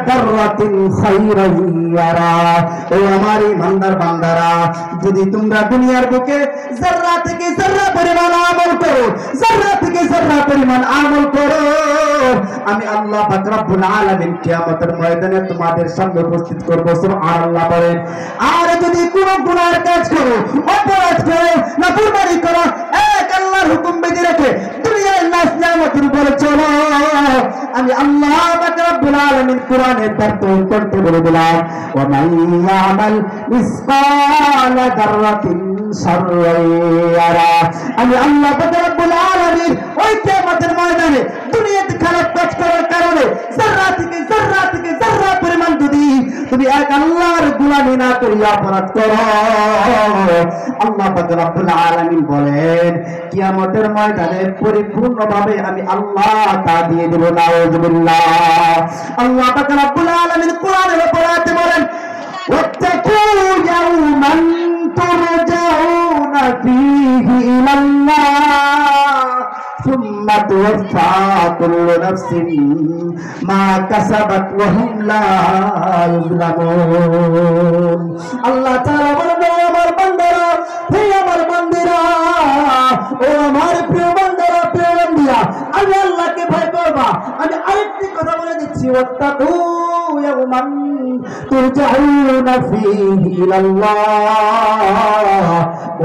যাররাতিন খায়রান ইয়ারা। ও আমার ইমানদার বান্দারা, যদি তোমরা দুনিয়ার বুকে যাররা থেকে যাররা পরিমাণ আমল করো, যাররা থেকে যাররা পরিমাণ আমল করো, আমি আল্লাহ পাক রব্বুল আলামিন কিয়ামতের ময়দানে তোমাদের সামনে উপস্থিত করব। সুবহানাল্লাহ বলেন। আর যদি কোনো গুনার কাজ করো, অপরাধ করো, নাফরমানি করো, এক আল্লাহর হুকুম বেঁধে রেখে দুনিয়ার নাজ নিয়ামতের উপরে চলো, আমি আল্লাহ পাক রব্বুল আলামিন কোরআনের কণ্ঠে বলে দিলাম, ওয়া মান ইয়ামাল মিসকালা যাররাতিন শাররান ইয়ারা। আমি আল্লাহ পাক রব্বুল আলামিন ওই কিয়ামতের ময়দানে দুনিয়াতে খারাপ কাজ করার কারণে যাররা থেকে যাররা পরিমাণ যদি তুমি এক আল্লাহর গোলামি না করিয়া অপরাধ করো, আল্লাহ পাক রব্বুল আলামিন বলেন কিয়ামতের ময়দানে পরিপূর্ণভাবে আমি আল্লাহ তা দিয়ে দেব। নাউযুবিল্লাহ। আল্লাহ পাক রব্বুল আলামিন কোরআনের উপর আয়াতে বলেন, ওয়াত্তাকু ইয়াওমান তুরজাউনা ফীহি ইলাল্লাহ সুম্মা তুওয়াফা কুল্লু নাফসিন মা কাসাবাত ওয়া হুম লা ইউযলামুন। আল্লাহ তাআলা বলেন, আমার বান্দারা, হে আমার বান্দিরা, ও আমার প্রিয় বান্দারা, প্রিয় বান্দিরা, আমি আল্লাহকে ভয় করবা। আমি আরেকটি কথা বলে দিচ্ছি, ওয়াত্তাকু ইয়াওমান তুরজাউনা ফীহি ইলাল্লাহ।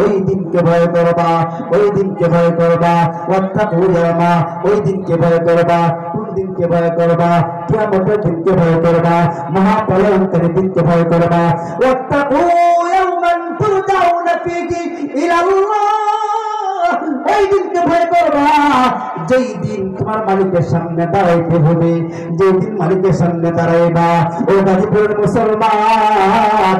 ওই দিনকে ভয় করবা, ওই দিনকে ভয় করবা। ওয়াত্তাকু ইয়াওমা, ওই দিনকে ভয় করবা। কোন দিনকে ভয় করবা? কিয়ামতের দিনকে ভয় করবা, মহাপ্রলয়ঙ্কারী দিনকে ভয় করবা। ওয়াত্তাকু ইয়াওমান তুরজাউনা ফীহি ইলাল্লাহ। ওই দিনকে ভয় করবা যেই দিন তোমার মালিকের সামনে দাঁড়াইতে হবে, যেই দিন মালিকের সামনে দাঁড়াইবা। ও গাজীপুরের মুসলমান,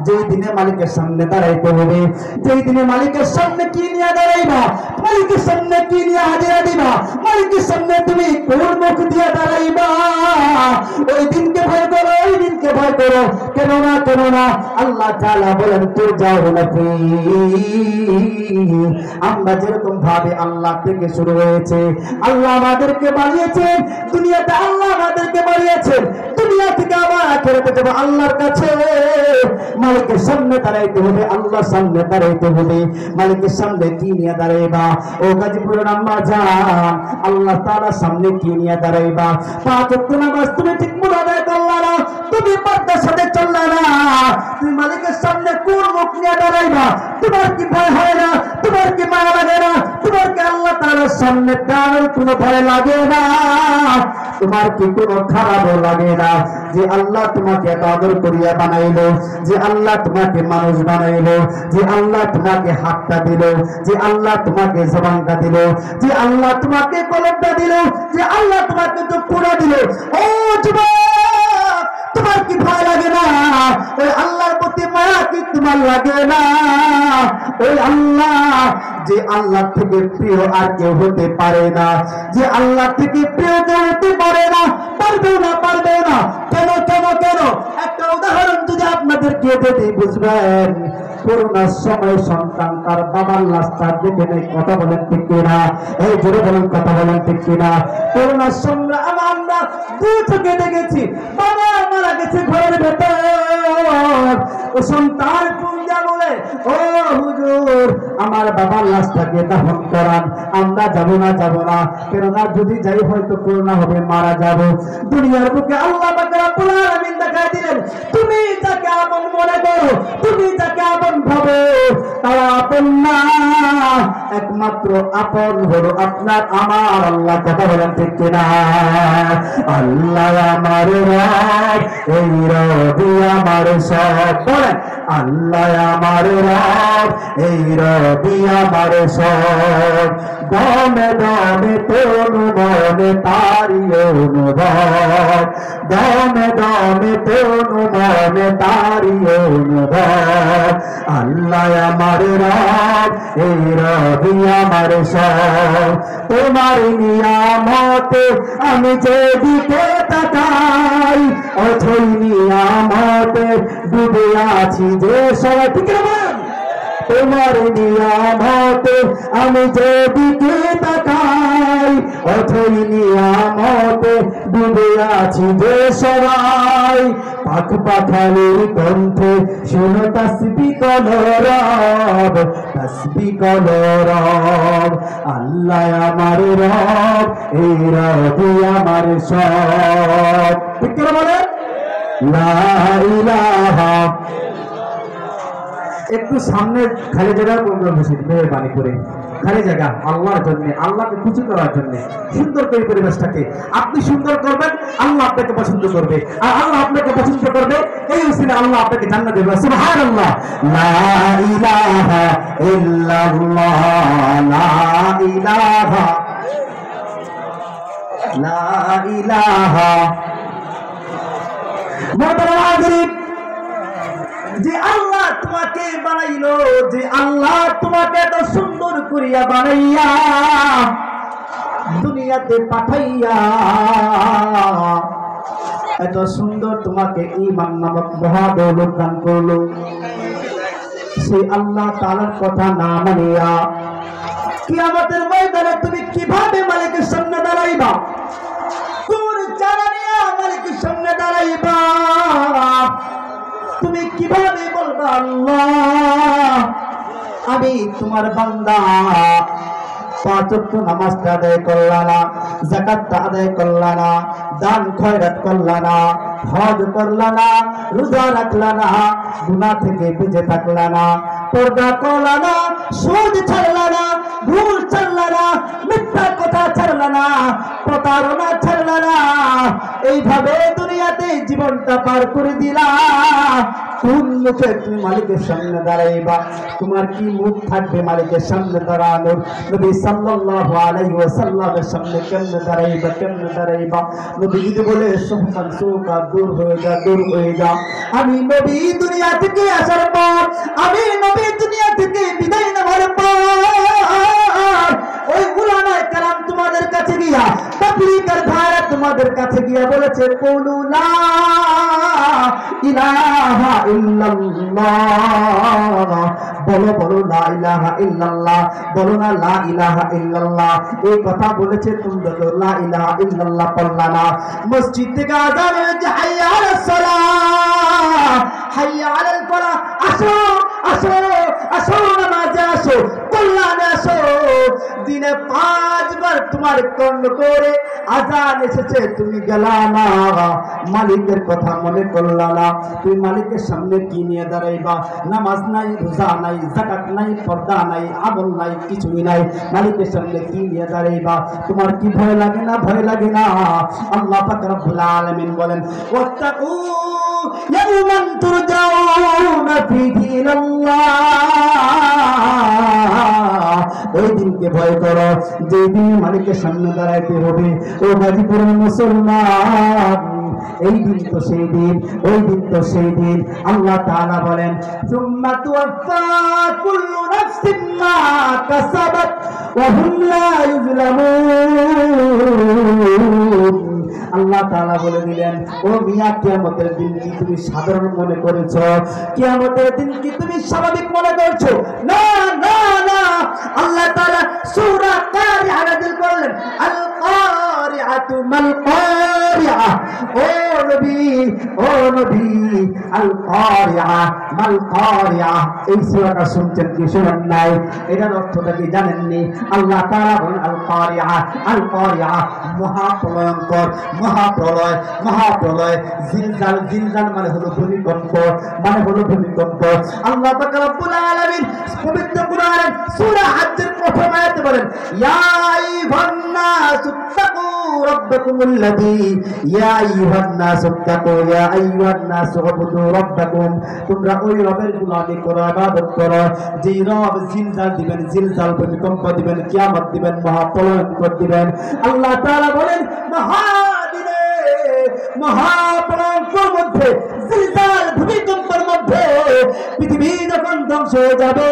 যেই দিনে মালিকের সামনে দাঁড়াইতে হবে, যেই দিনে মালিকের সামনে কি নিয়ে দাঁড়াইবা, মালিকের সামনে কি নিয়ে হাজিরা দিবা, মালিকের সামনে তুমি কোন মুখ দিয়ে দাঁড়াইবা, ওই দিনকে ভয় করো, ওই দিনকে ভয় করো। কেননা আল্লাহ তাআলা বলেন, তুরজাউনা ফীহি। আমরা যেরকম ভাবে আল্লাহ থেকে শুরু হয়েছে, আল্লাহ আমাদেরকে বানিয়েছেন দুনিয়াতে, আল্লাহ আমাদেরকে বানিয়েছেন দুনিয়া থেকে আবার আখিরাতে যাব আল্লাহর কাছে। মালিকের সামনে দাঁড়াইতে হবে, আল্লাহর সামনে দাঁড়াইতে হবে। মালিকের সামনে কি নিয়ে দাঁড়াইবা? ও গাজীপুরের আম্মা জান, আল্লাহ তাআলার সামনে কি নিয়ে দাঁড়াইবা? 5 ওয়াক্ত নামাজ তুমি ঠিক মতো আদায় করলা না, তুমি পর্দার সাথে চললা না, তুমি মালিকের সামনে কোন মুখ নিয়ে দাঁড়াইবা? তোমার কি ভয় হয় না? তোমার কি মায়া লাগে না? তোমার কি আল্লাহ তাআলার সামনে দাঁড়ানোর কোনো ভয় লাগে না? তোমার কি কোনো খারাপও লাগে না যে আল্লাহ তোমাকে এত আদর করিয়া বানাইলো, যে আল্লাহ তোমাকে মানুষ বানাইলো, যে আল্লাহ তোমাকে হাতটা দিল, যে আল্লাহ তোমাকে জবানটা দিল, যে আল্লাহ তোমাকে কলমটা দিল, যে আল্লাহ তোমাকে চক্ষুটা দিল? ও যুবক, তোমার কি ভয় লাগে না? ওই আল্লাহর প্রতি মায়া কি তোমার লাগে না? ওই আল্লাহ, যে আল্লাহ থেকে প্রিয় আর কেউ হতে পারে না, যে আল্লাহ থেকে প্রিয় কেউ হতে পারে না, পারবেও না, পারবেও না। কেন কেন কেন? একটা উদাহরণ যদি আপনাদেরকে দিই বুঝবেন। করোনার সময় সন্তান তার বাবার লাশটা দেখে নেই, কথা বলেন ঠিক কিনা? এই জোরে বলেন, কথা বলেন ঠিক কিনা? করোনার সময় আমরা 2 চোখে দেখেছি বাবা মারা গেছে ঘরের ভেতর। ও সন্তান পুঞ্জা বলে, ও হুজুর আমার বাবার লাশটাকে দাফন করান। আমরা যাব না, যাব না। কেননা যদি যাই হয়তো করোনা হবে, মারা যাব। দুনিয়ার বুকে আল্লাহ পাক রব্বুল আলামিন দেখাই দিলেন, তুমি যাকে আপন মনে করো, তুমি যাকে আপন ভাবো, তারা আপন না। একমাত্র আপন হলো আপনার আমার আল্লাহ। কথা বলেন ঠিক কিনা? আল্লাহ আমার রব, এই রবি আমার সব। বলেন, আল্লাহ আমার রব, এই রবি আমার সব। দমে দমে তনু মনে তারি অনুভব, দমে দমে তনু মনে তারি অনুভব। আল্লাহ আমার রব, এই রবি আমার সব। তোমার নিয়ামতে আমি যেদিকে তাকাই, অথই নিয়ামতে ডুবে আছি যে সবাই। ঠিক আছে? তোমার নিয়ামতে আমি যেদিকে তাকাই, অথই নিয়ামতে ডুবে আছি যে সবাই, পাখ পাখালির কণ্ঠে শোনো তাসবিহ করো রব, তাসবিহ করো রব। আল্লাহ আমার রব, এই রবই আমার সব। ঠিক করে বলেন লা ইলাহা। একটু সামনে খালি জায়গা প্রোগ্রাম হয়েছে, মেহরবানি করে খালি জায়গা আল্লাহর জন্য, আল্লাহকে খুশি করার জন্য সুন্দর করে পরিবেশটাকে আপনি সুন্দর করবেন, আল্লাহ আপনাকে পছন্দ করবে, আর আল্লাহ আপনাকে পছন্দ করবে, এই উসিলা আল্লাহ আপনাকে জান্নাত দেবে। সুবহানাল্লাহ। লা ইলাহা ইল্লাল্লাহ, লা ইলাহা, লা ইলাহা। মোহতারাম হাজিরিন, যে আল্লাহ তোমাকে বানাইলো, যে আল্লাহ তোমাকে এত সুন্দর করিয়া বানাইয়া দুনিয়াতে পাঠাইয়া এত সুন্দর তোমাকে ঈমান নামক মহাদৌলত দান করলো, সেই আল্লাহ তাআলার কথা না মানিয়া কিয়ামতের ময়দানে তুমি কিভাবে মালিকের সামনে দাঁড়াইবা? তোর জানা নিয়া মালিকের সামনে দাঁড়াইবা, তুমি কিভাবে বলবা আল্লাহ আমি তোমার বান্দা, 5 ওয়াক্ত নামাজটা আদায় করলা না, যাকাতটা আদায় করলা না, দান খয়রাত করলা না, হজ করলা না, রোজা রাখলা না, গুনাহ থেকে বেঁচে থাকলা না, পর্দা করলা না, সুদ ছাড়লা না, ভুল ছাড়লা না, মিথ্যা কথা ছাড়লা না, প্রতারণা ছাড়লা না, এইভাবে দুনিয়াতে জীবনটা পার করে দিলা। কোন মুখে তুমি মালিকের সামনে দাঁড়াইবা? তোমার কি মুখ থাকবে মালিকের সামনে দাঁড়ানোর? নবী সাল্লাল্লাহু আলাইহি ওয়াসাল্লামের সামনে কেমনে দাঁড়াইবা, কেমনে দাঁড়াইবা? নবী যদি বলে সুবহান সুকা, দূর হয়ে যা, দূর হয়ে যা। আমি নবী দুনিয়া থেকে আসার পর, আমি নবী দুনিয়া থেকে বিদায় নেওয়ার পর, ওই উলামায়ে কেরাম তোমাদের কাছে গিয়া, তাবলীগের ভাইরা তোমাদের কাছে গিয়া বলেছে কুলু লা ইলাহা ইল্লাল্লাহ, বলো বলো লা ইলাহা ইল্লাল্লাহ, বলো না লা ইলাহা ইল্লাল্লাহ। এই কথা বলেছে, তোমরা তো লা ইলাহা ইল্লাল্লাহ পড়লা না। মসজিদ থেকে আযান হয়েছে, হাইয়া আলাস সালাহ, হাইয়া আলাল ফালাহ, আসো আসো আসো, নামাজে আসো, কল্যাণে আসো। দিনে 5 বার তোমার কর্ণ করে আযান এসেছে, তুমি গেলা না, মালিকের কথা মনে করলা না। তুমি মালিকের সামনে কি নিয়ে দাঁড়াইবা? নামাজ নাই, রোজা নাই, যাকাত নাই, পর্দা নাই, আমল নাই, কিছুই নাই, মালিকের সামনে কি নিয়ে দাঁড়াইবা? তোমার কি ভয় লাগে না? ভয় লাগে না? আল্লাহ পাক রব্বুল আলামিন বলেন ওয়াত্তাকু ইয়াওমান তুরজাউনা ফীহি ইলাল্লাহ, ওই দিনকে ভয় করো যেই দিন মালিকের সামনে দাঁড়াইতে হবে। ও গাজীপুরের মুসলমান, এই দিন তো সেই দিন, ওই দিন তো সেই দিন। আল্লাহ তাআলা বলেন সুম্মা তুওয়াফা কুল্লু নাফসিন মা কাসাবাত ওয়া হুম লা ইউযলামুন। আল্লাহ তাআলা বলে দিলেন, ও মিয়া, কিয়ামতের দিন কি তুমি সাধারণ মনে করেছো? কিয়ামতের দিন কি তুমি স্বাভাবিক মনে করছো? না না না। আল্লাহ তাআলা সূরা কারিআ নাযিল করলেন, আল কারিআতু মাল কারিআ। ও নবী, ও নবী, আল কারিআ মাল কারিআ, এই সূরাটা শুনছেন কি শুনেন নাই? এটার অর্থটা কি জানেননি? আল্লাহ তাআলা বলেন আল কারিআ, আল কারিআ মহাপ্রলয়ঙ্কর, মহাপ্রলয়, মহাপ্রলয়। জিলজাল, জিলজাল মানে হলো ভূমিকম্প, মানে হলো ভূমিকম্প। আল্লাহ পাক রব্বুল আলামিন পবিত্র কোরআনের সূরা হজ্জের প্রথম আয়াতে বলেন ইয়া আইয়ুহান নাস তাকু রাব্বাকুমুল্লাযী, ইয়া আইয়ুহান নাস তাকু, ইয়া আইয়ুহান নাস উবুদু রাব্বাকুম, তোমরা ওই রবের গোলামি করো, ইবাদত করো যেই রব জিলজাল দিবেন, জিলজাল ভূমিকম্প দিবেন, কিয়ামত দিবেন, মহাপ্রলয়ঙ্কর দিবেন। আল্লাহ তাআলা বলেন মহাদিনে, মহাপ্রলয়ের মধ্যে, জিলজাল ভূমিকম্পের মধ্যে পৃথিবী যখন ধ্বংস হয়ে যাবে,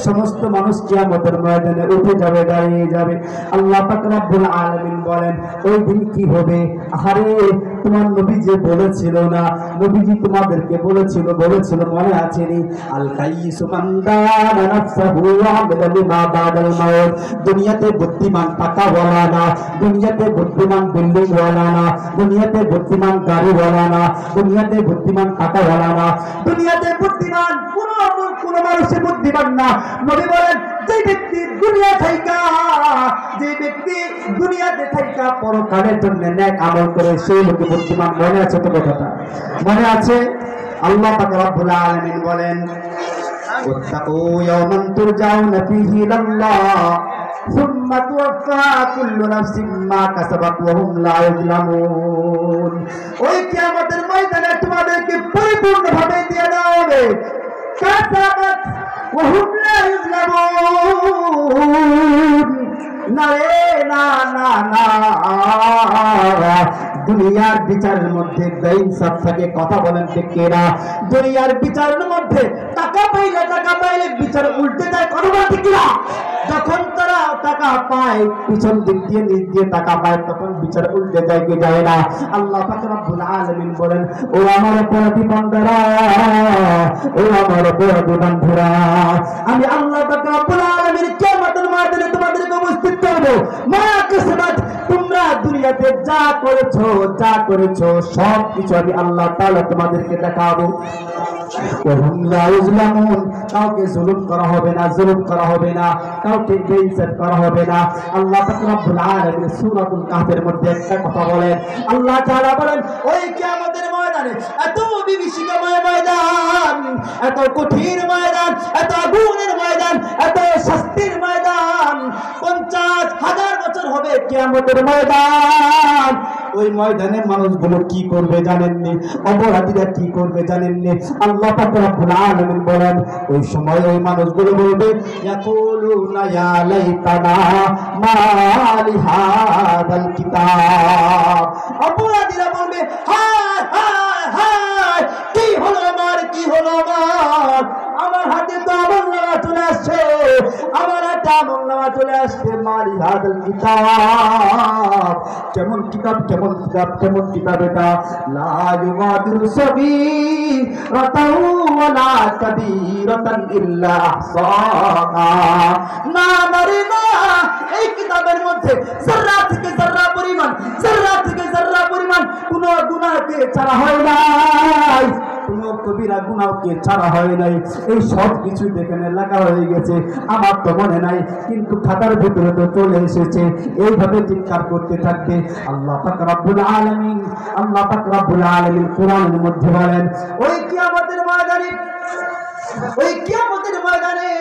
সমস্ত মানুষ কিয়ামতের ময়দানে উঠে যাবে, দাঁড়িয়ে যাবে। আল্লাহ পাক রব্বুল আলামিন বলেন ওই দিন কি হবে? আরে তোমার নবী যে বলেছিল না, নবীজি তোমাদেরকে বলেছিল মনে আছে নি? আল কাইয়িসু মান দানা নাফসাহু ওয়া আমিলা লিমা বাদাল মাউত। দুনিয়াতে বুদ্ধিমান টাকাওয়ালা না, দুনিয়াতে বুদ্ধিমান বিল্ডিংওয়ালা না, দুনিয়াতে বুদ্ধিমান গাড়িওয়ালা না, দুনিয়াতে বুদ্ধিমান টাকাওয়ালা না, দুনিয়াতে বুদ্ধিমান কোন মানুষের বুদ্ধিমান না। নবী বলেন যে ব্যক্তি দুনিয়াতে থাইকা পরকালের জন্য নেক আমল করে সেই লোক বুদ্ধিমান। মনে আছে তো কথাটা? মনে আছে? আল্লাহ পাক রব্বুল আলামিন বলেন ওয়াত্তাকু ইয়াওমান তুরজাউনা ফীহি ইলাল্লাহ সুম্মা তুওয়াফা কুল্লু নাফসিন মা কাসাবাত ওয়া হুম লা ইউযলামুন। ওই কিয়ামতের ময়দানে তোমাদেরকে পরিপূর্ণভাবে দিয়ে দেওয়া হবে কাসাবাত ওয়া হুম লা ইউযলামুন। না রে না না না, দুনিয়ার বিচারের মধ্যে বেইনসাফ থাকে। কথা বলেন ঠিক কিনা? দুনিয়ার বিচারের মধ্যে টাকা পাইলে বিচার উল্টে যায়। কথা বলেন ঠিক কিনা? যখন তারা টাকা পায়, পিছন দিক দিয়ে নিজ দিয়ে টাকা পায়, তখন বিচার উল্টে যায় কি যায় না? আল্লাহ পাক রব্বুল আলামিন বলেন ও আমার অপরাধী বান্দারা, ও আমার অপরাধী বান্দারা, আমি আল্লাহ পাক রব্বুল আলামিন কিয়ামতের ময়দানে তোমাদেরকে উপস্থিত করব। মা কাসাবাত, তোমরা দুনিয়াতে যা করেছো সব কিছু আমি আল্লাহ তাআলা তোমাদেরকে দেখাবো। কাউকে জুলুম করা হবে না, কাউকে বেইজ্জত করা হবে না। আল্লাহ পাক রব্বুল আলামিন সূরাতুল কাহফের মধ্যে একটা কথা বলেন। আল্লাহ তাআলা বলেন ওই কিয়ামতের ময়দানে এত বিভীষিকাময় ময়দান, এত কঠিন ময়দান, এত আগুনের ময়দান, এত শাস্তির ময়দান, 50,000 বছর হবে কিয়ামতের ময়দান। ওই ময়দানে মানুষগুলো কি করবে জানেননি? অপরাধীরা কি করবে জানেননি? আল্লাহ পাক রব্বুল আলামিন বলেন ওই সময় ওই মানুষগুলো বলবে ইয়াকুলুনা ইয়া লাইতানা মা লিহাদাল কিতাব। অপরাধীরা বলবে হায় হায় হায়, কি হলো আমার আমার হাতে তো আমলনামা চলে আসছে, আমার হাতে আমলনামা চলে আসছে। মা লিহাদাল কিতাব, কেমন কিতাব এটা? লা ইউগাদিরু সগীরাতাও ওয়ালা কাবীরাতান ইল্লা আহসাহা। না মারে না, এই কিতাবের মধ্যে যারা থেকে যারা পরিমাণ কোন গুনাহকে ছাড়া হয় নাই, কোন কবিরা গুনাহকে ছাড়া হয় নাই। এই সব কিছু এখানে লেখা হয়ে গেছে, আমার তো মনে নাই, কিন্তু খাতার ভিতরে তো চলে এসেছে। এইভাবে চিৎকার করতে থাকবে। আল্লাহ পাক রব্বুল আলামিন কোরআনের মধ্যে বলেন ওই কিয়ামতের ময়দানে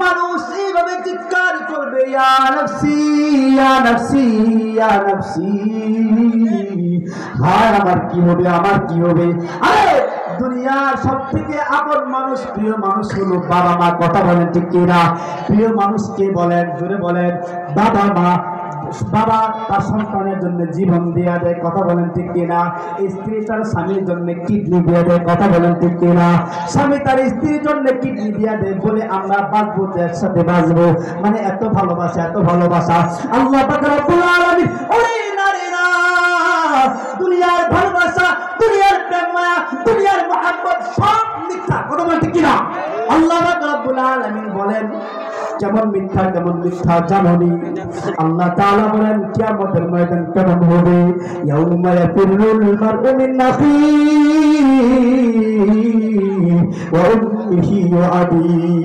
মানুষ এইভাবে চিৎকার করবে ইয়া নাফসি ইয়া নাফসি ইয়া নাফসি। হায় আমার কি হবে? আরে দুনিয়ার সবথেকে আপন মানুষ, প্রিয় মানুষ হলো বাবা মা। কথা বলেন ঠিক কিনা? প্রিয় মানুষকে বলেন, জোরে বলেন বাবা মা। বাবা তার সন্তানের জন্য জীবন দিয়ে দেয়। কথা বলেন ঠিক কিনা? স্ত্রী তার স্বামীর জন্য কিডনি দিয়ে দেয়। কথা বলেন ঠিক কিনা? স্বামী তার স্ত্রীর জন্য কিডনি দিয়ে দেয় বলে আমরা বাঁচবো, একসাথে বাঁচবো। মানে এত ভালোবাসা। আল্লাহ পাক রব্বুল আলামিন ওই নারীরা দুনিয়ার ভালোবাসা, দুনিয়ার প্রেম মায়া, দুনিয়ার মহব্বত সব মিথ্যা। কথা বলেন ঠিক কিনা? আল্লাহ পাক রব্বুল আলামিন বলেন কেমন মিথ্যা জানোনি? আল্লাহ তাআলা বলেন কিয়ামতের ময়দান কেমন হবে? ইয়াউমা ইয়াফিরুল মারউ মিন আখিহি ওয়া উম্মিহি ওয়া আবিহি।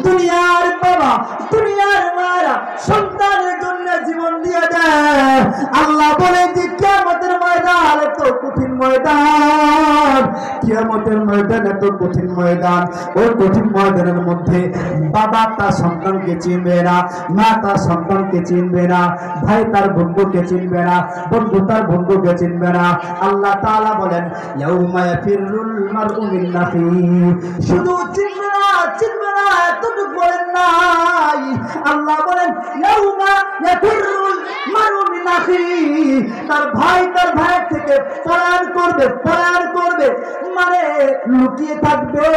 দুনিয়ার বাবা, দুনিয়ার মায়েরা সন্তানের জন্য জীবন দিয়ে দেয়। আল্লাহ বলে যে কিয়ামতের ময়দান এত কঠিন ময়দান, কিয়ামতের ময়দান এত কঠিন ময়দান। ওই কঠিন ময়দানের মধ্যে বাবা তার সন্তানকে চিনবে না, মা তার সন্তানকে চিনবে না, ভাই তার বন্ধুকে চিনবে না, বন্ধু তার বন্ধুকে চিনবে না। আল্লাহ তাআলা বলেন ইয়াউমা ইয়াফিরুল মারউ মিন আখিহি। শুধু চিনবে না এতটুকু বলেন নাই। আল্লাহ বলেন ইয়াউমা ইয়াফিরুল মারউ মিন আখিহি। তার ভাই তার ভাইয়ের থেকে পলায়ন করবে। থাকবে, মানে লুকিয়ে থাকবে।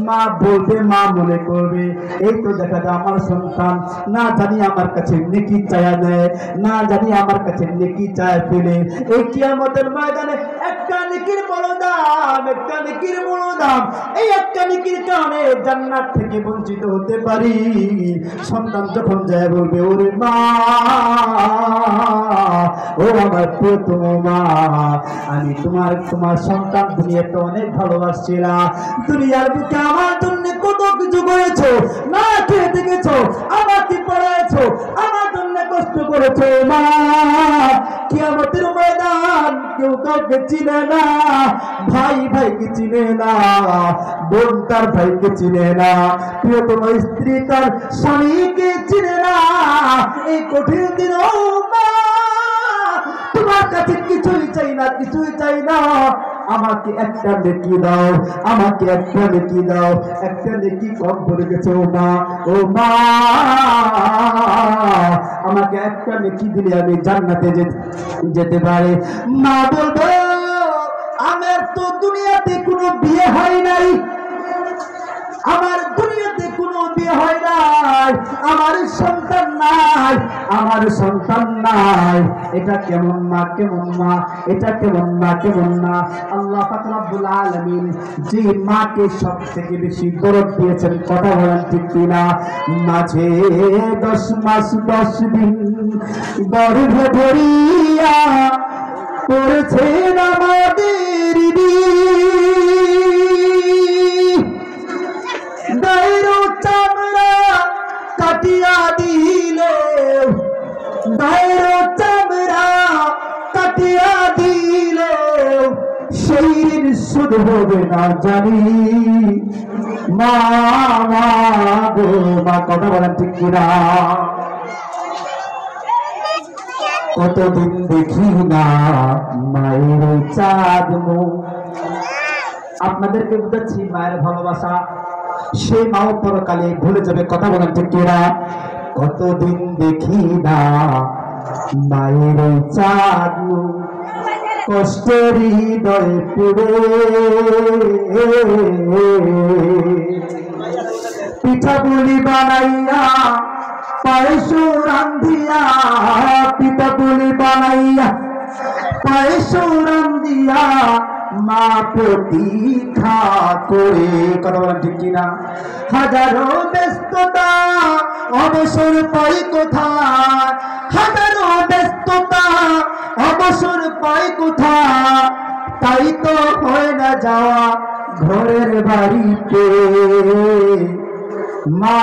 মা বলবে, মা মনে করবে এই তো দেখা যায় আমার সন্তান না জানি আমার কাছে নেকি চায়া দেয়, না জানি আমার কাছে নেকি চায় ফেলে। এই কিয়ামতের ময়দানে একটা নেকির বড় দাম, একটা নেকির বড় দাম। এই একটা নেকির কারণে জান্নাত থেকে বঞ্চিত হতে পারি। সন্তান যখন যায় বলবে, ওরে মা, ও আমার প্রথম মা, আমি তোমার সন্তান দুনিয়াতে অনেক ভালোবাসছিলাম, দুনিয়ার বুকে আমার জন্য কত কিছু করেছো, না খেয়ে দেখেছো, আমাকে পড়াইছো, আমার জন্য কষ্ট করেছো মা। কিয়ামতের ময়দান কেউ কাউকে চিনে না, ভাই ভাইকে চিনে না, বোন তার ভাইকে চিনে না, প্রিয়তম স্ত্রী তার স্বামীকে চিনে না। এই কঠিন দিন মা, তোমার কাছে কিছুই চাই না, কিছুই চাই না, আমাকে একটা নেকি দাও, আমাকে একটা নেকি দাও, একটা নেকি কম পড়ে গেছে ও মা, ও মা, আমাকে একটা নেকি দিলে আমি জান্নাতে যেতে পারি। মা বলবো, আমার তো দুনিয়াতে কোনো বিয়ে হয় নাই, আমার দুনিয়াতে কোনো বিয়ে হয় নাই, আমার সন্তান নাই, আমার সন্তান নাই। এটা কেমন মা, কেমন মা, এটা কেমন মা, কেমন মা। আল্লাহ পাক রব্বুল আলামিন যে মাকে সবথেকে বেশি দরদ দিয়েছেন, কথা বলেন ঠিক কিনা? মাঝে 10 মাস 10 দিন গর্ভে ধরিয়া করেছেন আমাদের গায়ের চামড়া কাটিয়া দিলে, গায়ের চামড়া কাটিয়া দিলে সেই ঋণ শোধ হবে না জানি। মা মা গো মা, কথা বলেন ঠিক কিনা? কতদিন দেখি না মায়ের চাঁদ মুখ। আপনাদেরকে বুঝাচ্ছি মায়ের ভালোবাসা, সেই মাও পরকালে ভুলে যাবে, কথা বলেন ঠিক কিনা? কতদিন দেখি না মায়ের চাঁদ মুখ, কষ্টের হৃদয় পুরে পিঠা পুলি বানাইয়া পায়েস রান্ধিয়া, পিঠা পুলি বানাইয়া পায়েস রান্ধিয়া মা প্রতীক্ষা করে, কথা বলেন ঠিক কিনা? হাজারো ব্যস্ততা অবসর পাই কোথায়, হাজারো ব্যস্ততা অবসর পাই কোথায়, তাই তো হয় না যাওয়া ঘরের বাড়িতে। মা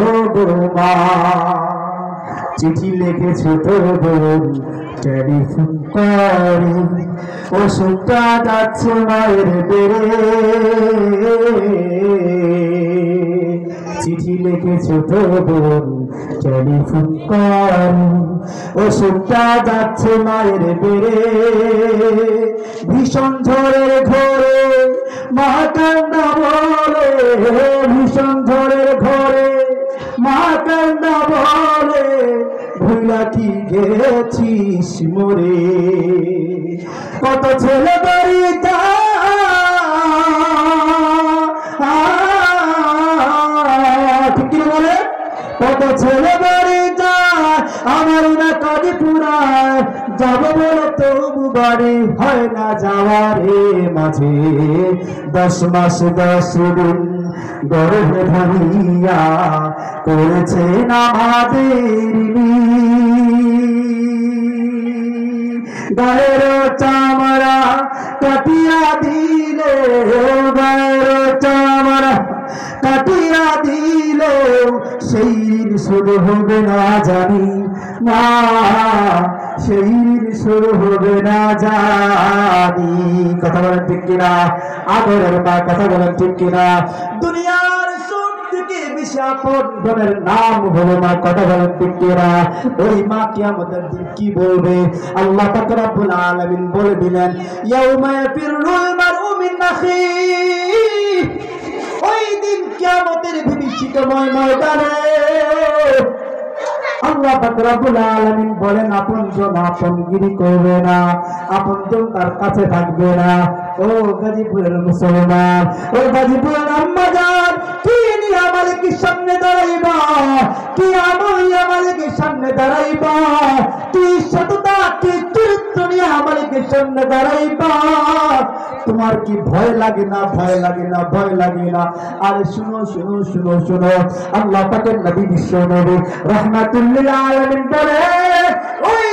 ও গো মা, চিঠি লিখেছো তো বোন, টেলিফোন করে ওষুধটা যাচ্ছে মায়ের বেড়ে, চিঠি লিখেছো তো বোন, টেলিফোন করে ওষুধটা যাচ্ছে মায়ের বেড়ে। ভীষণ ঝড়ের ঘরে মা কান্না বলে, ভীষণ ঝড়ের ঘরে মা কান্না বলে, ভুলা কি গেছিস মোরে। কত ছেলে বাড়ি ঠিক বলে, কত ছেলে বাড়ি যায়, আমার না কাঁদি পুরায়, যাব বলে তবু বাড়ি হয় না যাওয়ারে। মাঝে 10 মাস 10 দিন গর্ভে ধরিয়া করেছেন আমাদের গায়ের চামড়া কাটিয়া দিলে, গায়ের চামড়া কাটিয়া দিলে সেই ঋণ শুরু হবে না জানি। না, সেই ঋণ শুরু হবে না জানি। কথা বলেন ঠিক কিনা? আদরের মা, কথা বলেন ঠিক কিনা? দুনিয়ার সব থেকে বেশি আপনের নাম হলো মা, কথা বলেন ঠিক কিনা? ওই মা কিয়ামতের দিন কি বলবে? আল্লাহ পাক রব্বুল আলামিন বলে দিলেন, ইয়াউমা ইয়াফিরুল মারউ মিন আখিহি। ওই দিন কিয়ামতের ভীতিকরময় ময়দানে আল্লাহ পাক রব্বুল আলামিন বলেন আপনজন আপনগিরি করবে না, আপনজন তার কাছে থাকবে না। ও গাজীপুরের মুসলমান, ও গাজীপুরের আম্মাজান, কি নিয়ে মালিকের সামনে দাঁড়াইবা, কি আমল মালিকের সামনে দাঁড়াইবা, কি সততা কি চরিত্র নিয়ে মালিকের সামনে দাঁড়াইবা? তোমার কি ভয় লাগে না? ভয় লাগে না? ভয় লাগে না? আরে শুনো শুনো শুনো শুনো, আল্লাহ পাকের নবী বিশ্ব নবী রাহমাতুল লিল আলামিন বলে ওই